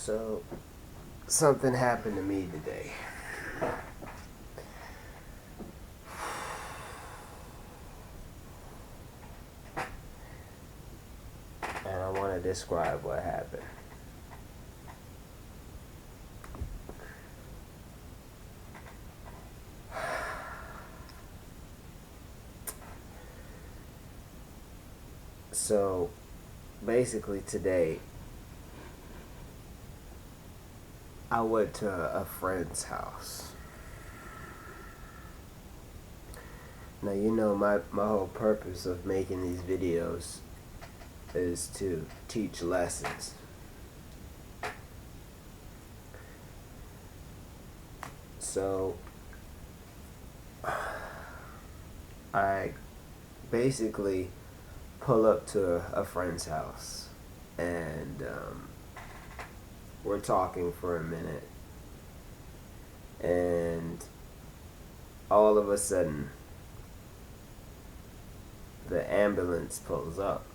So, something happened to me today. And I want to describe what happened. So, basically today, I went to a friend's house. Now, you know, my whole purpose of making these videos is to teach lessons. So, I basically pull up to a friend's house and we're talking for a minute, and all of a sudden the ambulance pulls up.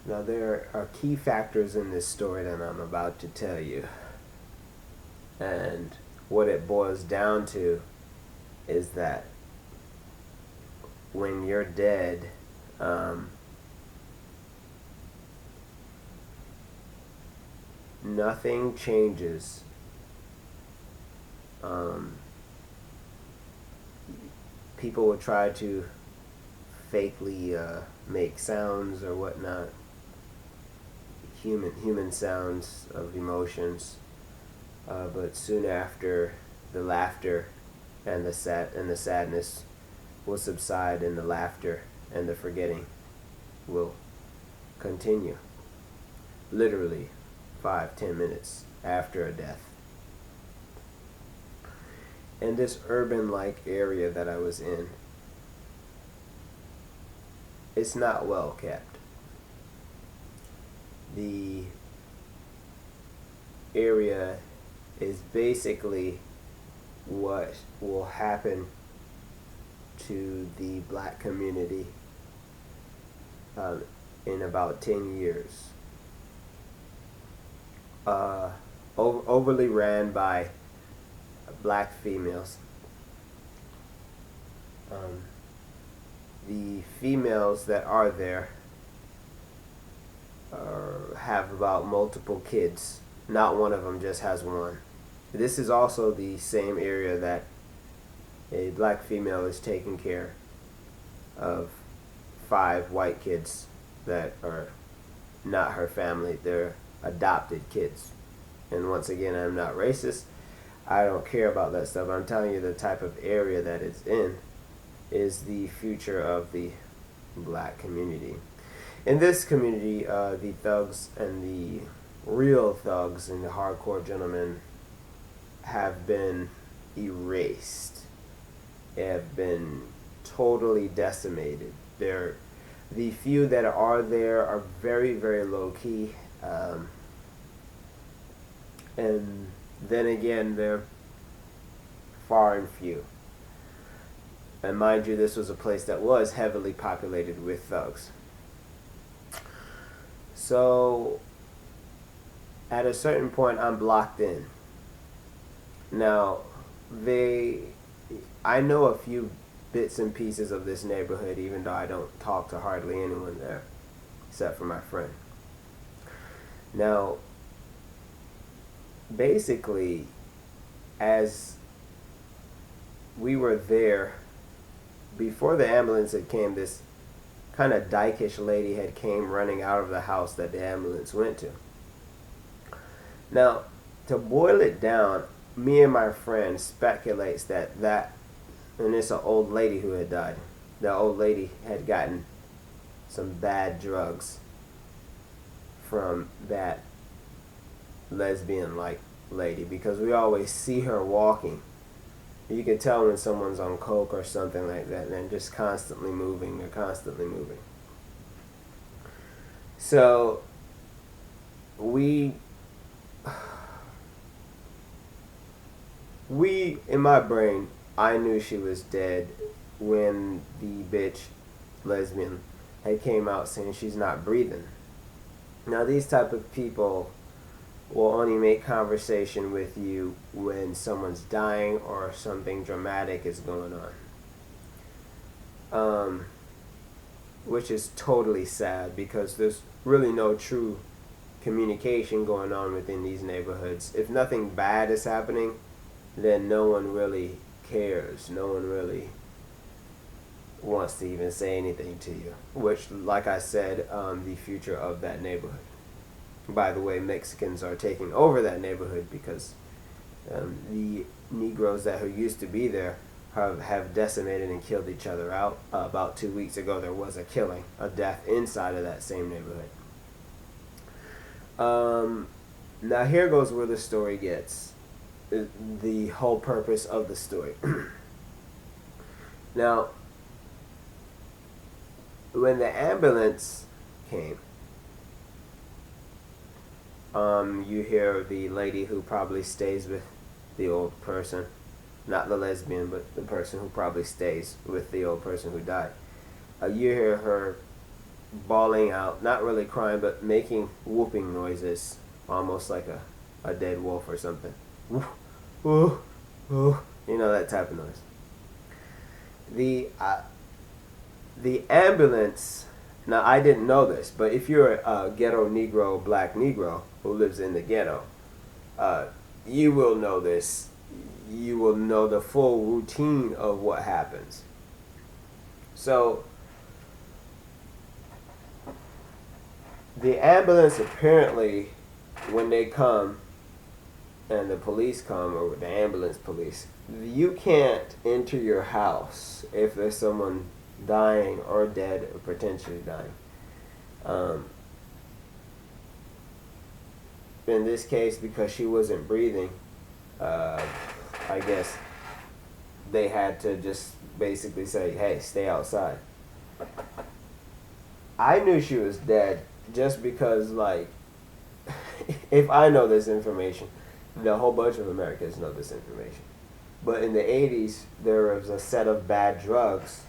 Now, there are key factors in this story that I'm about to tell you, and what it boils down to is that when you're dead, nothing changes. People will try to fakely make sounds or whatnot, human sounds of emotions, but soon after, the laughter and the sadness will subside, and the laughter and the forgetting will continue. Literally 5-10 minutes after a death. In this urban-like area that I was in, it's not well kept. The area is basically what will happen to the black community in about 10 years. Overly ran by black females. The females that are there have about multiple kids. Not one of them just has one. This is also the same area that a black female is taking care of 5 white kids that are not her family. They're adopted kids. And once again, I'm not racist. I don't care about that stuff. I'm telling you the type of area that it's in is the future of the black community. In this community, the thugs and the real thugs and the hardcore gentlemen have been erased. They have been totally decimated. The few that are there are very, very low key. And then again, they're far and few. And mind you, this was a place that was heavily populated with thugs. So, at a certain point, I'm blocked in. Now, I know a few bits and pieces of this neighborhood, even though I don't talk to hardly anyone there, except for my friend. Now, basically, as we were there, before the ambulance had came, this kind of dykish lady had came running out of the house that the ambulance went to. Now, to boil it down, me and my friend speculates that and it's an old lady who had died. The old lady had gotten some bad drugs from that lesbian-like lady, because we always see her walking. You can tell when someone's on coke or something like that, and they're just constantly moving. They're constantly moving. So we in my brain, I knew she was dead when the bitch lesbian had came out saying she's not breathing. Now, these type of people will only make conversation with you when someone's dying or something dramatic is going on. Which is totally sad because there's really no true communication going on within these neighborhoods. If nothing bad is happening, then no one really cares. No one really wants to even say anything to you. Which, like I said, the future of that neighborhood. By the way, Mexicans are taking over that neighborhood because the Negroes that who used to be there have decimated and killed each other out. About 2 weeks ago, there was a killing, a death inside of that same neighborhood. Now here goes where the story gets the whole purpose of the story. Now, when the ambulance came, you hear the lady who probably stays with the old person, not the lesbian, but the person who probably stays with the old person who died. You hear her bawling out, not really crying, but making whooping noises, almost like a dead wolf or something. Woof, woof, woof. You know, that type of noise. The ambulance. Now, I didn't know this, but if you're a ghetto Negro, black Negro who lives in the ghetto, you will know this. You will know the full routine of what happens. So, the ambulance apparently, when they come, and the police come, or the ambulance police, you can't enter your house if there's someone dying or dead or potentially dying. In this case, because she wasn't breathing, I guess they had to just basically say, hey, stay outside. I knew she was dead just because, like, if I know this information, the whole bunch of Americans know this information. But in the 80s, there was a set of bad drugs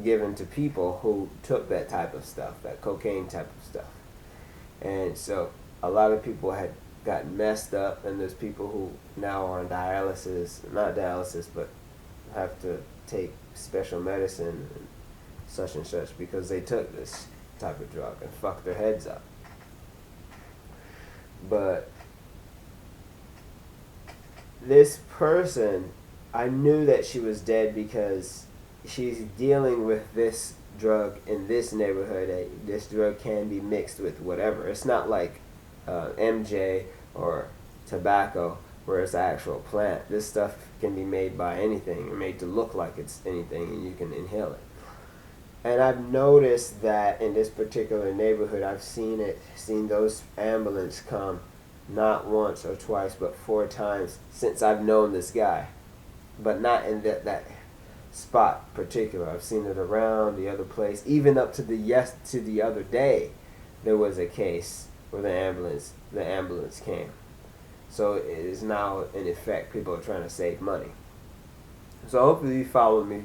given to people who took that type of stuff, that cocaine type of stuff. And so a lot of people had gotten messed up, and there's people who now are on dialysis, not dialysis, but have to take special medicine and such because they took this type of drug and fucked their heads up. But this person, I knew that she was dead because she's dealing with this drug in this neighborhood. This drug can be mixed with whatever. It's not like MJ or tobacco where it's an actual plant. This stuff can be made by anything, made to look like it's anything, and you can inhale it. And I've noticed that in this particular neighborhood, I've seen those ambulance come not once or twice, but 4 times since I've known this guy. But not in that spot particular. I've seen it around the other place. Even up to the other day, there was a case where the ambulance came. So it is now in effect, people are trying to save money. So hopefully you followed me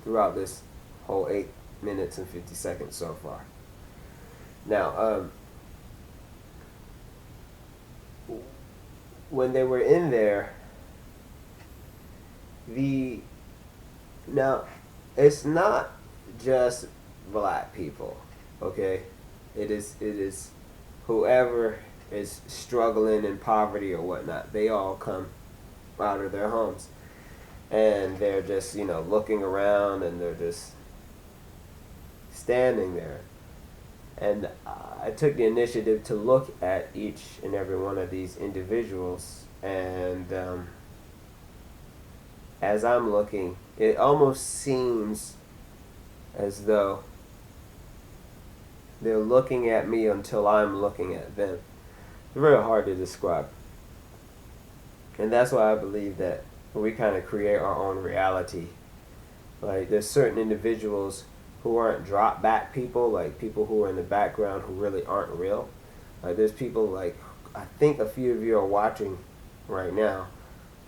throughout this whole 8 minutes and 50 seconds so far. Now, when they were in there, now it's not just black people, okay? It is whoever is struggling in poverty or whatnot. They all come out of their homes, and they're just looking around, and they're just standing there. And I took the initiative to look at each and every one of these individuals, and as I'm looking, it almost seems as though they're looking at me until I'm looking at them. It's very hard to describe. And that's why I believe that we kind of create our own reality. Like, there's certain individuals who aren't drop back people, like people who are in the background who really aren't real. Like, there's people, like, I think a few of you are watching right now,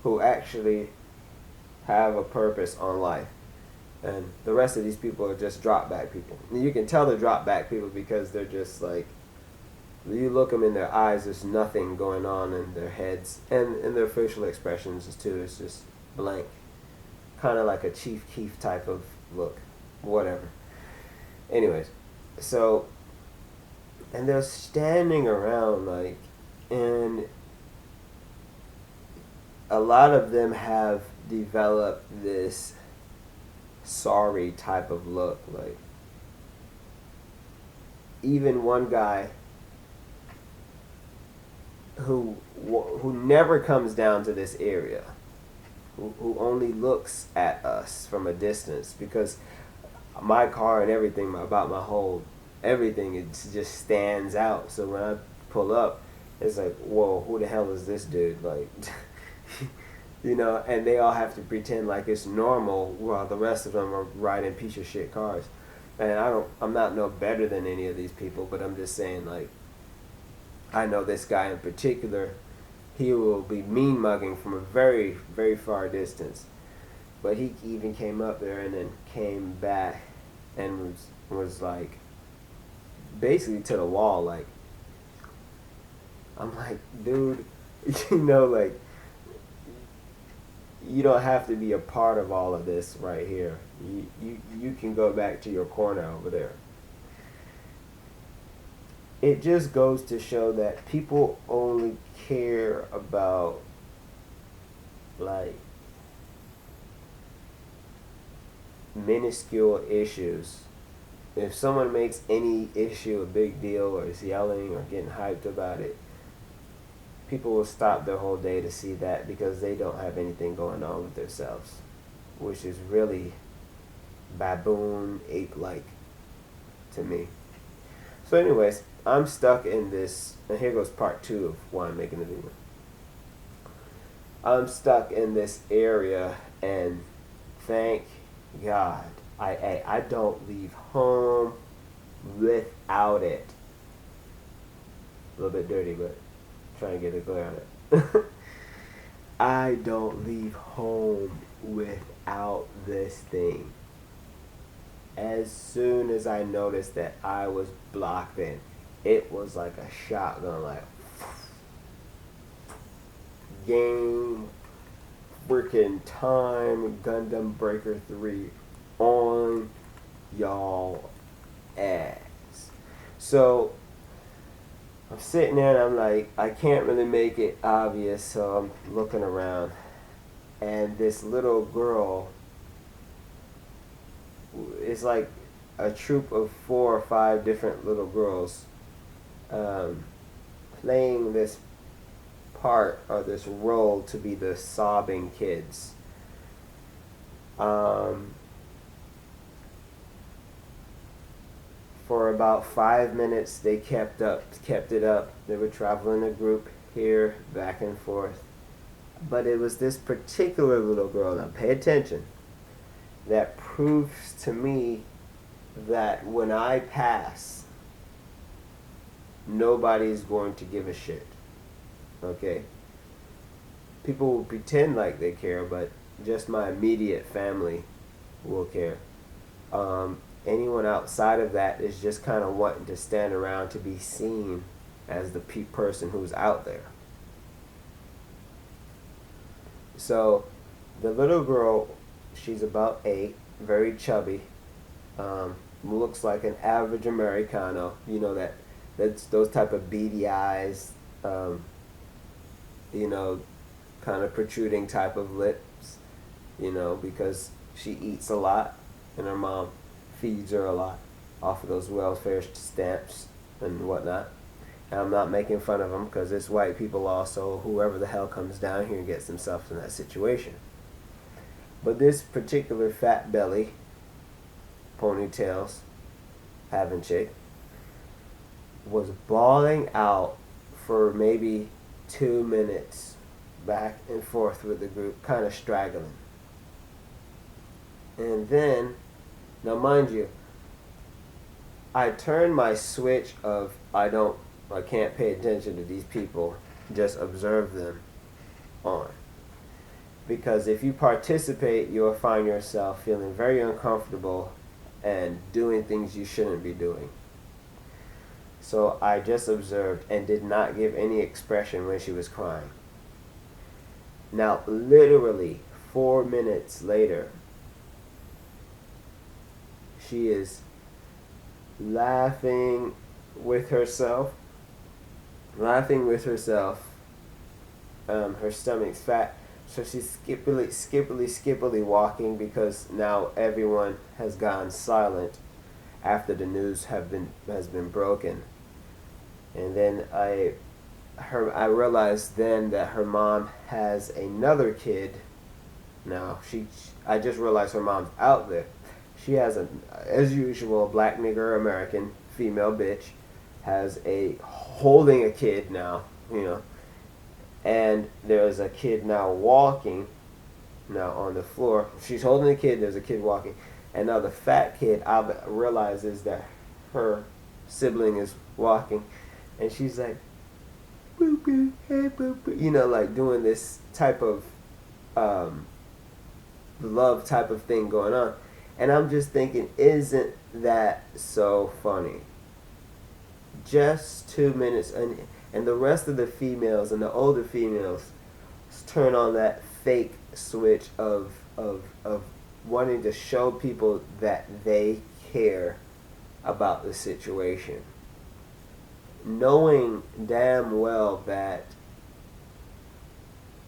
who actually have a purpose on life. And the rest of these people are just drop back people. And you can tell they're drop back people because they're just like, You look them in their eyes, there's nothing going on in their heads, and in their facial expressions too. It's just blank, kind of like a Chief Keef type of look, whatever. Anyways, so, and they're standing around like, and a lot of them have developed this sorry type of look. Like, even one guy who never comes down to this area, who only looks at us from a distance, because my car and everything about my whole everything, it just stands out. So when I pull up, it's like, whoa, who the hell is this dude? Like, you know, and they all have to pretend like it's normal while the rest of them are riding piece of shit cars. And I'm not no better than any of these people, but I'm just saying, like, I know this guy in particular, he will be mean mugging from a very, very far distance. But he even came up there and then came back and was like, basically to the wall. Like, I'm like, dude, you know, like, you don't have to be a part of all of this right here. You can go back to your corner over there. It just goes to show that people only care about, like, minuscule issues. If someone makes any issue a big deal or is yelling or getting hyped about it, people will stop their whole day to see that, because they don't have anything going on with themselves, which is really baboon ape-like to me. So anyways, I'm stuck in this, and here goes part 2 of why I'm making the video. I'm stuck in this area, and thank God I don't leave home without it. A little bit dirty, but trying to get a glare on it. I don't leave home without this thing. As soon as I noticed that I was blocked in, it was like a shotgun, like, game freaking time, Gundam Breaker 3 on y'all ass. So I'm sitting there and I'm like, I can't really make it obvious, so I'm looking around, and this little girl, it's like a troop of 4 or 5 different little girls playing this part or this role to be the sobbing kids. For about 5 minutes they kept it up. They were traveling a group here, back and forth. But it was this particular little girl, now pay attention, that proves to me that when I pass, nobody's going to give a shit. Okay? People will pretend like they care, but just my immediate family will care. Anyone outside of that is just kind of wanting to stand around to be seen as the person who's out there. So the little girl, she's about 8, very chubby, looks like an average Americano. You know, that's those type of beady eyes, you know, kind of protruding type of lips, you know, because she eats a lot and her mom feeds her a lot off of those welfare stamps and whatnot. And I'm not making fun of them, because it's white people also, whoever the hell comes down here and gets themselves in that situation. But this particular fat belly, ponytails, having chick, was bawling out for maybe 2 minutes back and forth with the group, kind of straggling. And then, now mind you, I turned my switch of I can't pay attention to these people, just observe them, on. Because if you participate, you'll find yourself feeling very uncomfortable and doing things you shouldn't be doing. So I just observed and did not give any expression when she was crying. Now, literally 4 minutes later, she is laughing with herself, laughing with herself. Her stomach's fat, so she's skippily walking because now everyone has gone silent after the news has been broken. And then I realized then that her mom has another kid. Now I just realized her mom's out there. She has as usual, a black nigger American female bitch has a holding a kid now, and there's a kid now walking now on the floor. She's holding the kid. There's a kid walking, and now the fat kid realizes that her sibling is walking, and she's like, boo boo, hey boo boo, like doing this type of love type of thing going on. And I'm just thinking, isn't that so funny? Just 2 minutes, and the rest of the females and the older females turn on that fake switch of wanting to show people that they care about the situation, knowing damn well that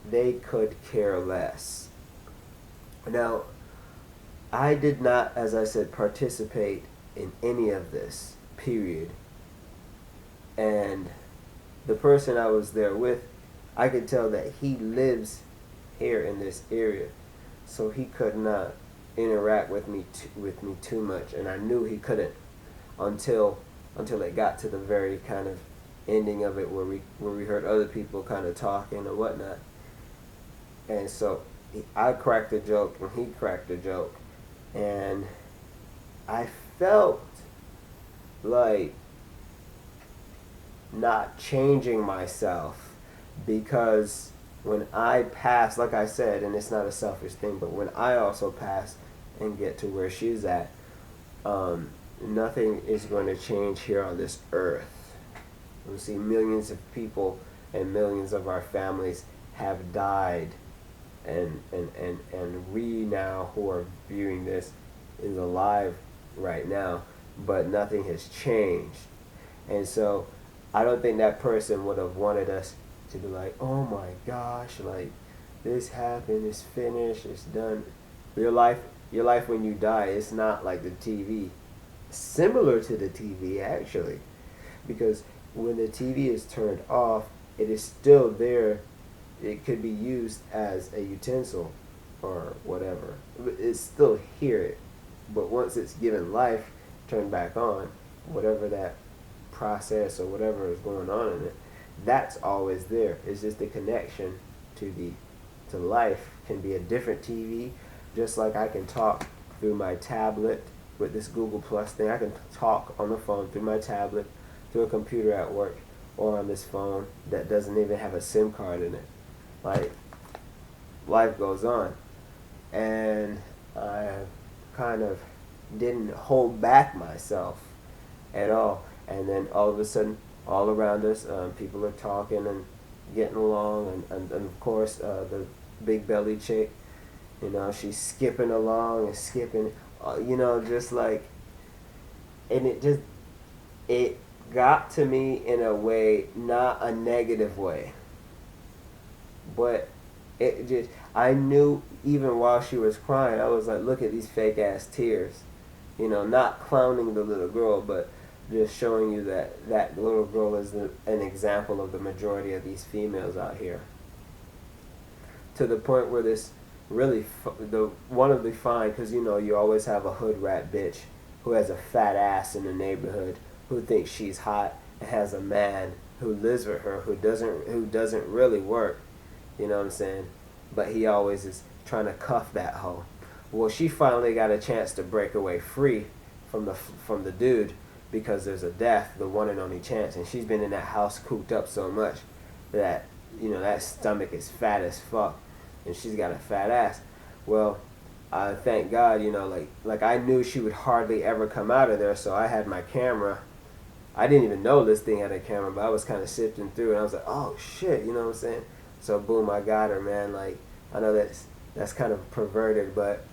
they could care less. Now, I did not, as I said, participate in any of this, period. And the person I was there with, I could tell that he lives here in this area, so he could not interact with me too much, and I knew he couldn't until it got to the very kind of ending of it, where we heard other people kind of talking and whatnot. And so I cracked a joke and he cracked a joke, and I felt like not changing myself, because when I pass, like I said, and it's not a selfish thing, but when I also pass and get to where she's at, nothing is going to change here on this earth. We see millions of people and millions of our families have died, and we now who are viewing this is alive right now, but nothing has changed. And so I don't think that person would have wanted us to be like, oh my gosh, like this happened, it's finished, it's done. Your life when you die, it's not like the TV. Similar to the TV, actually, because when the TV is turned off, it is still there. It could be used as a utensil or whatever. It's still here. But once it's given life, turned back on, whatever that process or whatever is going on in it, that's always there. It's just the connection to life can be a different TV. Just like I can talk through my tablet with this Google Plus thing. I can talk on the phone through my tablet, through a computer at work, or on this phone that doesn't even have a SIM card in it. Like, life goes on. And I kind of didn't hold back myself at all. And then all of a sudden, all around us, people are talking and getting along. And of course, the big belly chick, she's skipping along and skipping, just like, and it got to me in a way, not a negative way, but I knew even while she was crying, I was like, look at these fake ass tears, not clowning the little girl, but just showing you that little girl is an example of the majority of these females out here. To the point where this really, one of the fine, because you always have a hood rat bitch who has a fat ass in the neighborhood, who thinks she's hot, and has a man who lives with her who doesn't really work, you know what I'm saying? But he always is trying to cuff that hoe. Well, she finally got a chance to break away free from the dude, because there's a death, the one and only chance, and she's been in that house cooped up so much that that stomach is fat as fuck, and she's got a fat ass. Well, thank God, like I knew she would hardly ever come out of there, so I had my camera I didn't even know this thing had a camera, but I was kind of sifting through, and I was like, oh shit, you know what I'm saying? So boom, I got her, man. Like, I know that's kind of perverted, but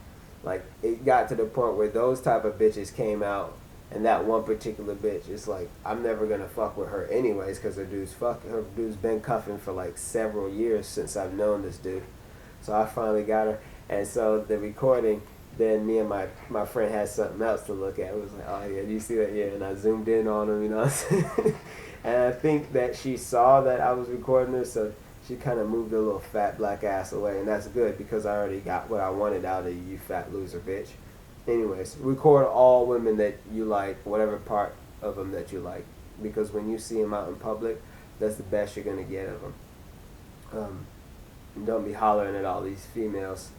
like it got to the point where those type of bitches came out, and that one particular bitch, it's like I'm never gonna fuck with her anyways, cause her dude's been cuffing for like several years since I've known this dude. So I finally got her, and so the recording. Then me and my friend had something else to look at. It was like, oh yeah, do you see that? Yeah, and I zoomed in on him, you know what I'm saying? And I think that she saw that I was recording her, so she kind of moved her little fat black ass away, and that's good because I already got what I wanted out of you, you fat loser bitch. Anyways, record all women that you like, whatever part of them that you like, because when you see them out in public, that's the best you're gonna get of them. Don't be hollering at all these females,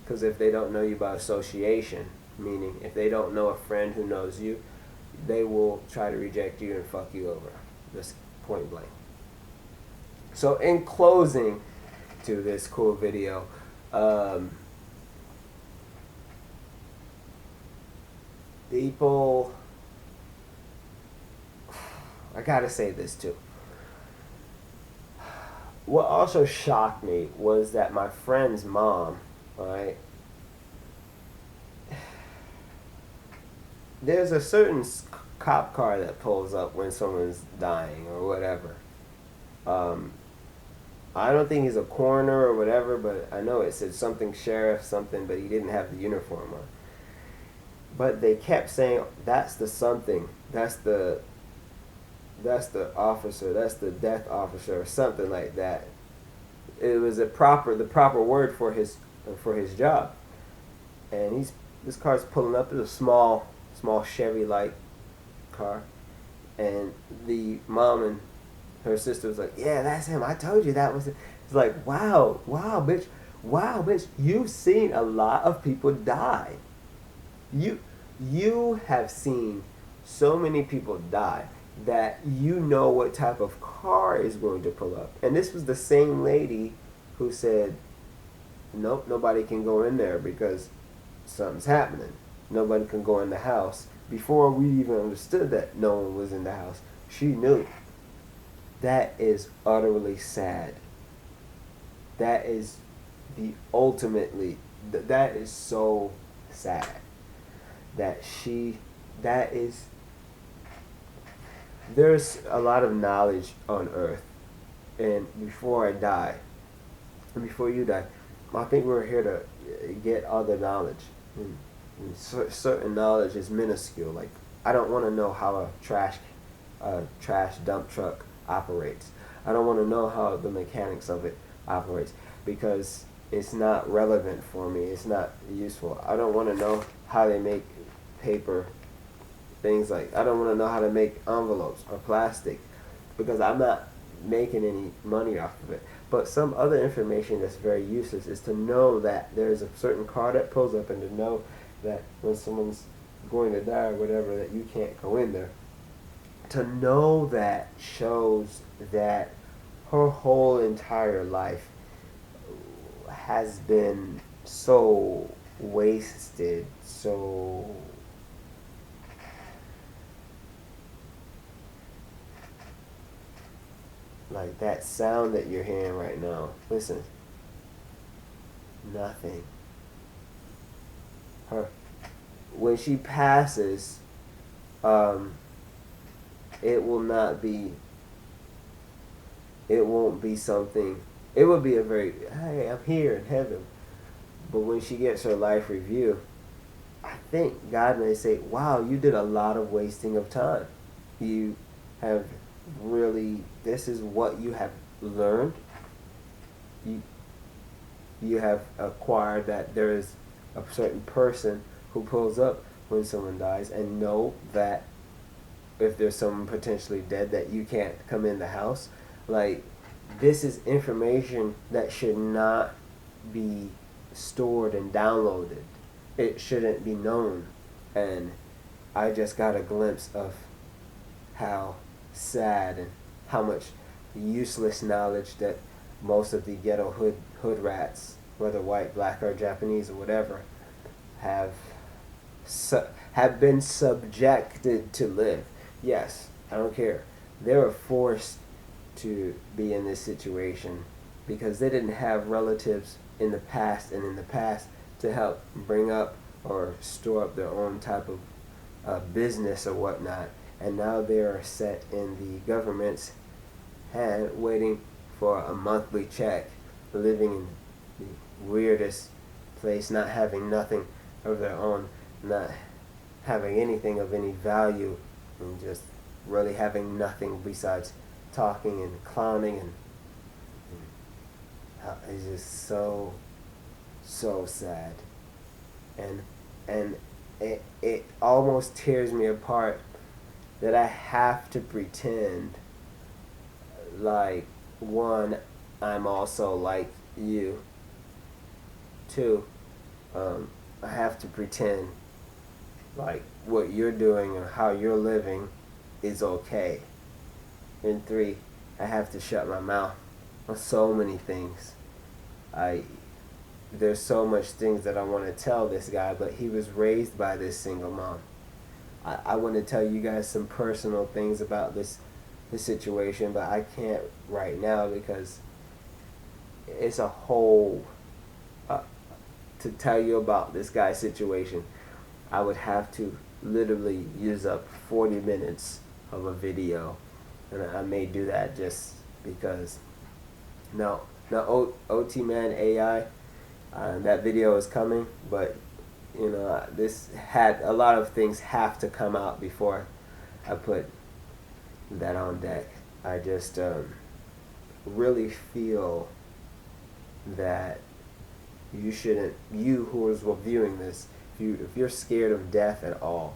because if they don't know you by association, meaning if they don't know a friend who knows you, they will try to reject you and fuck you over. Just point blank. So in closing to this cool video, people, I gotta say this too. What also shocked me was that my friend's mom, right? There's a certain cop car that pulls up when someone's dying or whatever. I don't think he's a coroner or whatever, but I know it said something sheriff something, but he didn't have the uniform on. But they kept saying that's the something, that's the officer, that's the death officer or something like that. It was the proper word for his job. And this car's pulling up. It's a small Chevy like car, and the mom and her sister was like, yeah, that's him, I told you that was it. It's like, wow bitch, you've seen a lot of people die. You have seen so many people die that you know what type of car is going to pull up. And this was the same lady who said, nope, nobody can go in there because something's happening. Nobody can go in the house. Before we even understood that no one was in the house, she knew. That is utterly sad. That is that is so sad. There's a lot of knowledge on earth, and before I die, and before you die, I think we're here to get other knowledge. And certain knowledge is minuscule. Like, I don't want to know how a trash dump truck operates. I don't want to know how the mechanics of it operates because it's not relevant for me. It's not useful. I don't want to know how they make paper. Things like, I don't want to know how to make envelopes or plastic because I'm not making any money off of it. But some other information that's very useless is to know that there's a certain car that pulls up, and to know that when someone's going to die or whatever, that you can't go in there. To know that shows that her whole entire life has been so wasted, so like that sound that you're hearing right now. Listen. Nothing. Her, when she passes, it won't be something, it will be a very, hey, I'm here in heaven. But when she gets her life review, I think God may say, wow, you did a lot of wasting of time. You have really, this is what you have learned. You have acquired that there is a certain person who pulls up when someone dies, and know that if there's someone potentially dead that you can't come in the house. Like, this is information that should not be stored and downloaded. It shouldn't be known. And I just got a glimpse of how sad and how much useless knowledge that most of the ghetto hood rats, whether white, black, or Japanese or whatever, have been subjected to live. Yes, I don't care. They were forced to be in this situation because they didn't have relatives in the past and in the past to help bring up or store up their own type of business or whatnot. And now they are set in the government's hand waiting for a monthly check, living in the weirdest place, not having nothing of their own, not having anything of any value, and just really having nothing besides talking and clowning, and it's just so sad, and it almost tears me apart that I have to pretend like, one, I'm also like you. Two, I have to pretend like what you're doing or how you're living is okay. And three, I have to shut my mouth on so many things. There's so much things that I want to tell this guy, but he was raised by this single mom. I want to tell you guys some personal things about this situation, but I can't right now because it's a whole to tell you about this guy's situation. I would have to literally use up 40 minutes of a video, and I may do that just because. Now OT Man AI, that video is coming, but this had a lot of things have to come out before I put that on deck. I just really feel that you who is viewing this, if you're scared of death at all,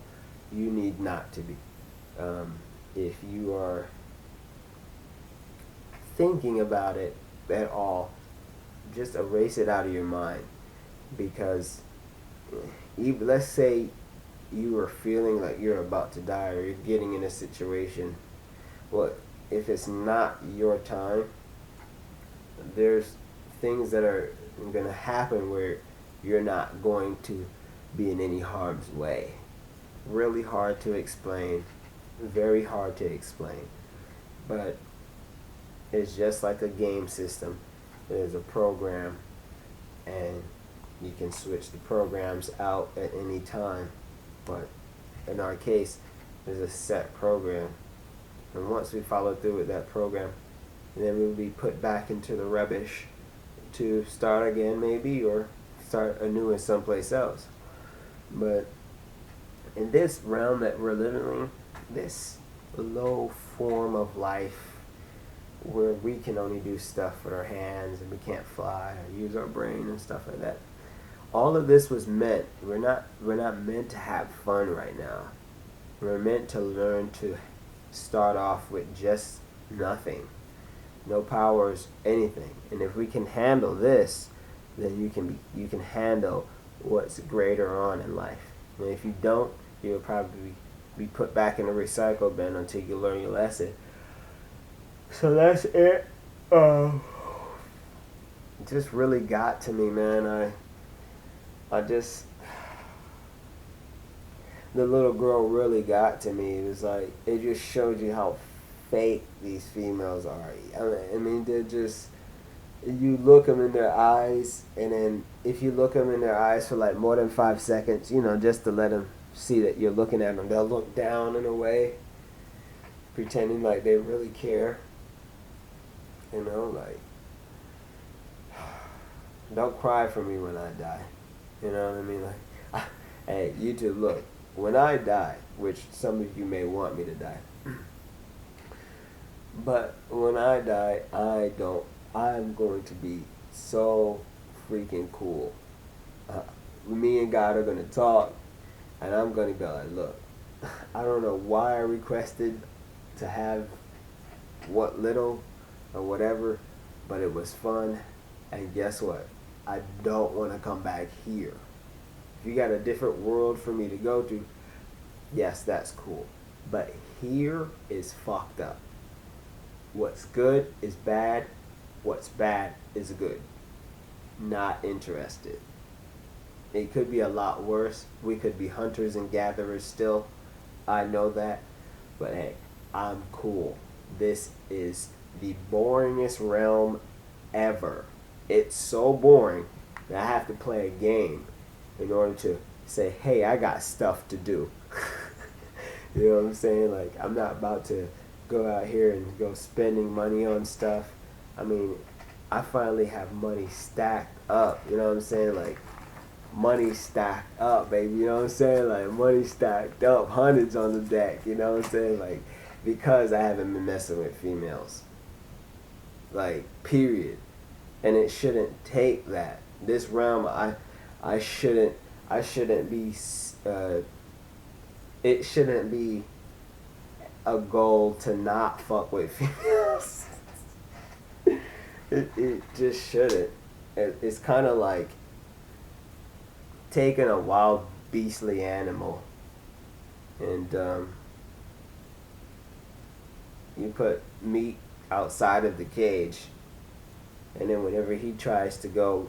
you need not to be. If you are thinking about it at all, just erase it out of your mind, because let's say you are feeling like you're about to die or you're getting in a situation. Well, if it's not your time, there's things that are going to happen where you're not going to be in any harm's way. Really hard to explain, very hard to explain, but it's just like a game system. There's a program, and you can switch the programs out at any time, but in our case, there's a set program, and once we follow through with that program, then we'll be put back into the rubbish to start again maybe, or start anew in someplace else. But in this realm that we're living in, this low form of life where we can only do stuff with our hands and we can't fly or use our brain and stuff like that, all of this was meant, we're not meant to have fun right now. We're meant to learn to start off with just nothing. No powers, anything. And if we can handle this, then you can handle what's greater on in life. And if you don't, you'll probably be put back in the recycle bin until you learn your lesson. So that's it. It just really got to me, man. I just, the little girl really got to me. It was like, it just showed you how fake these females are. I mean, they're just, you look them in their eyes, and then if you look them in their eyes for like more than 5 seconds, just to let them see that you're looking at them, they'll look down in a way, pretending like they really care. Like, don't cry for me when I die. You know what I mean? Like, hey, YouTube, look, when I die, which some of you may want me to die, but when I die, I'm going to be so freaking cool. Me and God are going to talk, and I'm going to be like, look, I don't know why I requested to have what little or whatever, but it was fun, and guess what? I don't want to come back here. If you got a different world for me to go to, yes, that's cool. But here is fucked up. What's good is bad. What's bad is good. Not interested. It could be a lot worse. We could be hunters and gatherers still. I know that. But hey, I'm cool. This is the boringest realm ever. It's so boring that I have to play a game in order to say, hey, I got stuff to do. You know what I'm saying? Like, I'm not about to go out here and go spending money on stuff. I mean, I finally have money stacked up. You know what I'm saying? Like, money stacked up, baby. You know what I'm saying? Like, money stacked up, hundreds on the deck. You know what I'm saying? Like, because I haven't been messing with females. Like, period. And it shouldn't take that. This realm, I shouldn't be. It shouldn't be a goal to not fuck with females. It just shouldn't. It's kind of like taking a wild beastly animal and you put meat outside of the cage, and then whenever he tries to go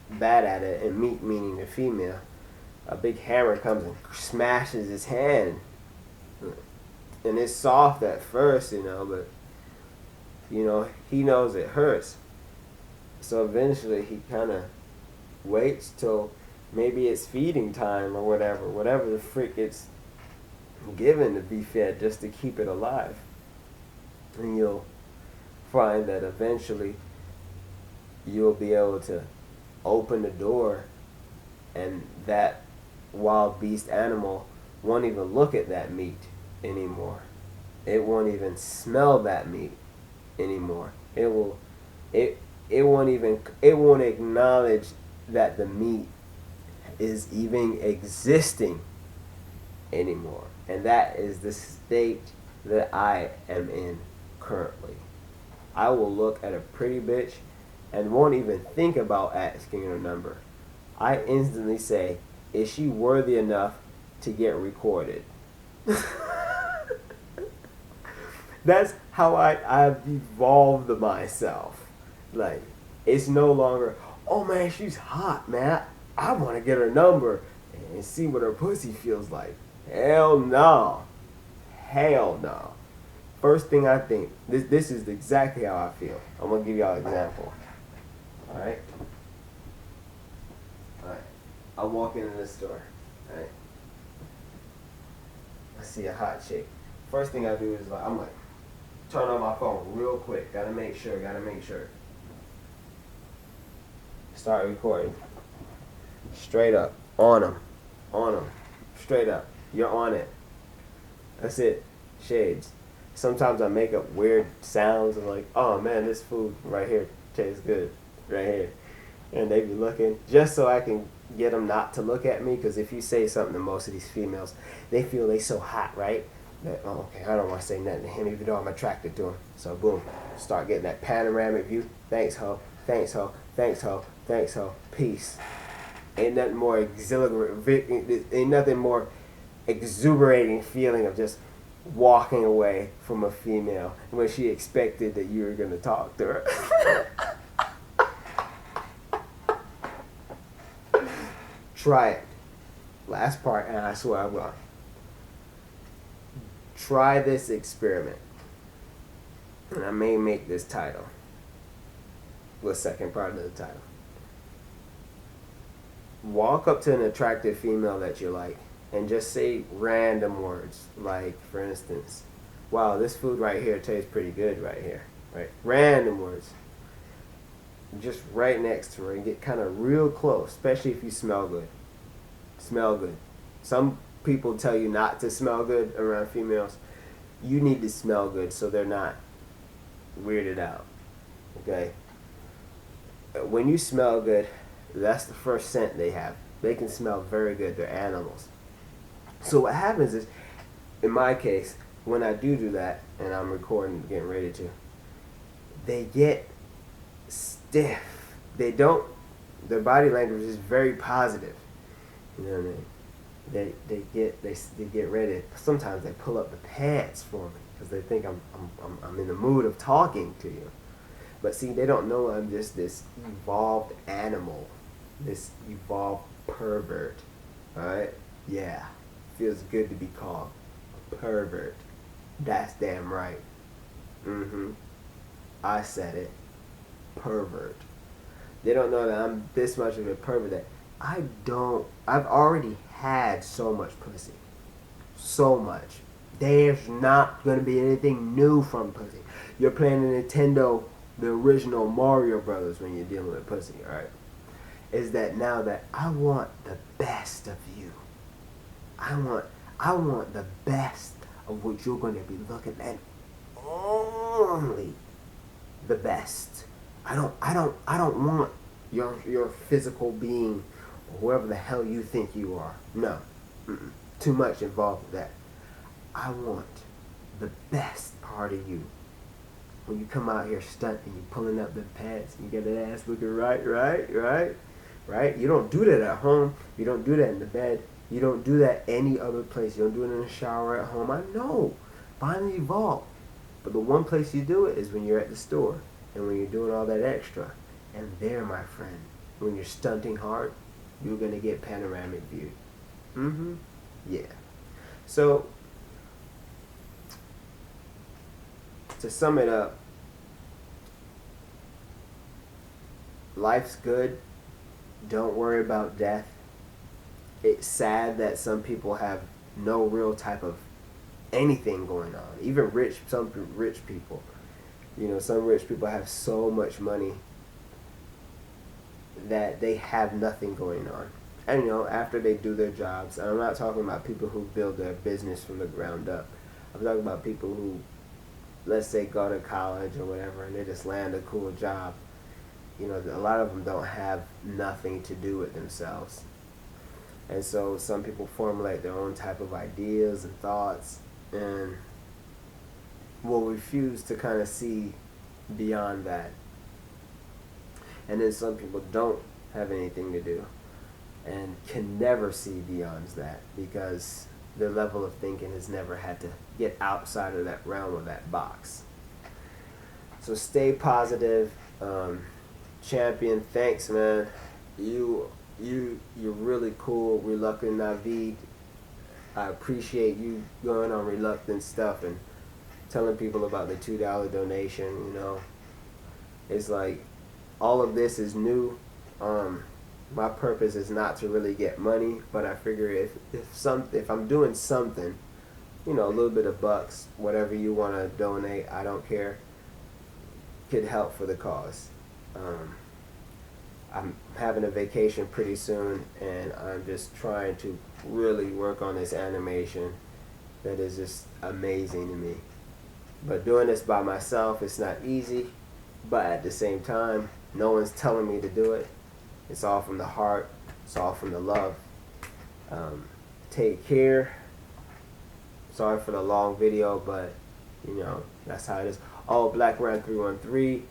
bad at it, and meat meaning the female, a big hammer comes and smashes his hand. And it's soft at first, but he knows it hurts. So eventually he kind of waits till maybe it's feeding time or whatever the frick it's given to be fed just to keep it alive. And you'll find that eventually you'll be able to open the door, and that wild beast animal won't even look at that meat anymore. It won't even smell that meat anymore. It won't acknowledge that the meat is even existing anymore. And that is the state that I am in currently. I will look at a pretty bitch and won't even think about asking her number. I instantly say, is she worthy enough to get recorded? That's how I've evolved myself. Like, it's no longer, oh man, she's hot, man. I want to get her number and see what her pussy feels like. Hell no. Hell no. First thing I think, this is exactly how I feel. I'm going to give y'all an example. Alright? Alright. I walk into the store. Alright? I see a hot chick. First thing I do is I'm like, turn on my phone real quick. Gotta make sure. Start recording. Straight up. On them. Straight up. You're on it. That's it. Shades. Sometimes I make up weird sounds of like, oh man, this food right here tastes good. Right here. And they be looking just so I can get them not to look at me, because if you say something to most of these females, they feel they so hot, right? That, oh, okay, I don't want to say nothing to him even though I'm attracted to him. So boom, start getting that panoramic view. Thanks, ho. Thanks, ho. Thanks, ho. Thanks, ho. Peace. Ain't nothing more exuberating feeling of just walking away from a female when she expected that you were going to talk to her. Try it. Last part, and I swear I'm going. Try this experiment. And I may make this title. The second part of the title. Walk up to an attractive female that you like and just say random words. Like, for instance, wow, this food right here tastes pretty good right here. Right? Random words. Just right next to her and get kind of real close, especially if you smell good. Smell good. Some people tell you not to smell good around females. You need to smell good so they're not weirded out. Okay? When you smell good, that's the first scent they have. They can smell very good. They're animals. So what happens is, in my case, when I do that, and I'm recording, getting ready to, they get stiff. They don't, their body language is very positive. You know what I mean? They get ready. Sometimes they pull up the pants for me because they think I'm in the mood of talking to you. But see, they don't know I'm just this evolved animal, this evolved pervert. All right? Yeah, feels good to be called a pervert. That's damn right. Mm-hmm. I said it. Pervert. They don't know that I'm this much of a pervert that I've already had so much pussy. So much. There's not going to be anything new from pussy. You're playing a Nintendo, the original Mario Brothers when you're dealing with pussy, alright? Is that now that I want the best of you. I want I want the best of what you're going to be looking at. Only the best. I don't want your physical being or whoever the hell you think you are. No. Mm-mm. Too much involved with that. I want the best part of you. When you come out here stunting, you pulling up the pants, and you get that ass looking right. You don't do that at home. You don't do that in the bed. You don't do that any other place. You don't do it in the shower at home. I know. Find the vault. But the one place you do it is when you're at the store and when you're doing all that extra. And there, my friend, when you're stunting hard, you're going to get panoramic view. Mm-hmm. Yeah. So, to sum it up, life's good. Don't worry about death. It's sad that some people have no real type of anything going on. Even some rich people. You know, some rich people have so much money that they have nothing going on. And you know, after they do their jobs, and I'm not talking about people who build their business from the ground up. I'm talking about people who, let's say, go to college or whatever, and they just land a cool job. You know, a lot of them don't have nothing to do with themselves. And so some people formulate their own type of ideas and thoughts and will refuse to kind of see beyond that. And then some people don't have anything to do and can never see beyond that because their level of thinking has never had to get outside of that realm of that box. So stay positive. Champion, thanks, man. You're really cool, Reluctant Naveed. I appreciate you going on Reluctant stuff and telling people about the $2 donation. You know, it's like all of this is new. My purpose is not to really get money, but I figure if I'm doing something, you know, a little bit of bucks, whatever you want to donate, I don't care, could help for the cause. I'm having a vacation pretty soon, and I'm just trying to really work on this animation that is just amazing to me. But doing this by myself, it's not easy, but at the same time, no one's telling me to do it. It's all from the heart. It's all from the love. Take care. Sorry for the long video, but you know, that's how it is. Oh, Black Ram 313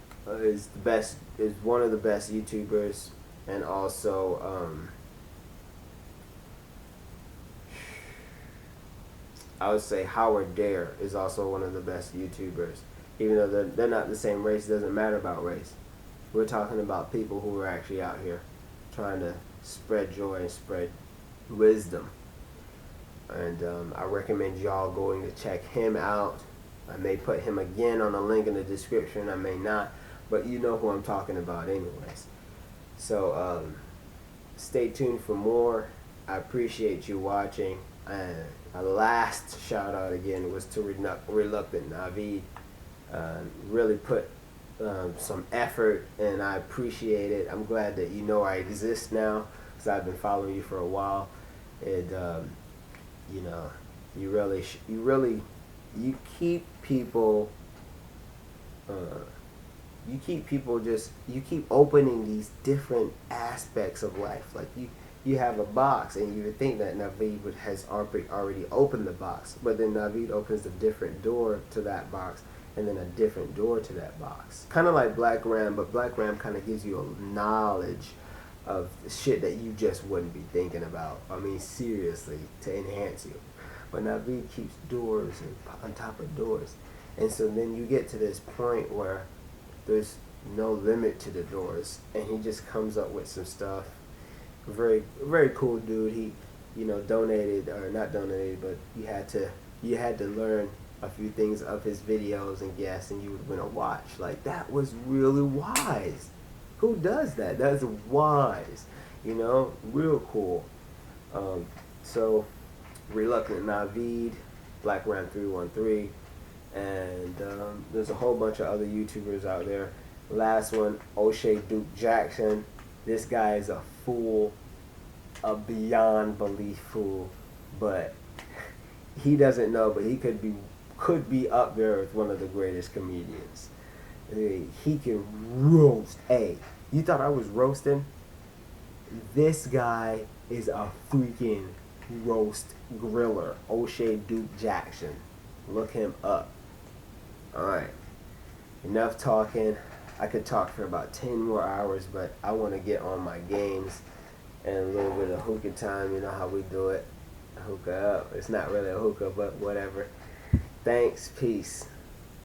is one of the best YouTubers, and also I would say Howard Dare is also one of the best YouTubers. Even though they're not the same race, it doesn't matter about race. We're talking about people who are actually out here trying to spread joy and spread wisdom. And I recommend y'all going to check him out. I may put him again on a link in the description. I may not. But you know who I'm talking about anyways. So stay tuned for more. I appreciate you watching. And my last shout out again was to Reluctant Naveed. Really put some effort, and I appreciate it. I'm glad that you know I exist now because I've been following you for a while. And you know, you keep people. You keep opening these different aspects of life. Like you have a box, and you would think that Naveed has already opened the box, but then Naveed opens a different door to that box, and then a different door to that box. Kind of like Black Ram, but Black Ram kind of gives you a knowledge of shit that you just wouldn't be thinking about. I mean, seriously, to enhance you. But Naveed keeps doors and on top of doors, and so then you get to this point where there's no limit to the doors, and he just comes up with some stuff. Very, very cool dude. He, you know, donated or not donated, but you had to learn a few things of his videos and guests, and you would want to watch. Like, that was really wise. Who does that? That's wise. You know, real cool. So, Reluctant Naveed, Black Ram 313, and there's a whole bunch of other YouTubers out there. Last one, O'Shea Duke Jackson. This guy is a fool, a beyond belief fool, but he doesn't know, but he could be up there with one of the greatest comedians. He can roast. Hey, you thought I was roasting? This guy is a freaking roast griller. O'Shea Duke Jackson. Look him up. Alright. Enough talking. I could talk for about 10 more hours, but I want to get on my games and a little bit of hookah time. You know how we do it. Hookah up. It's not really a hookah, but whatever. Thanks. Peace.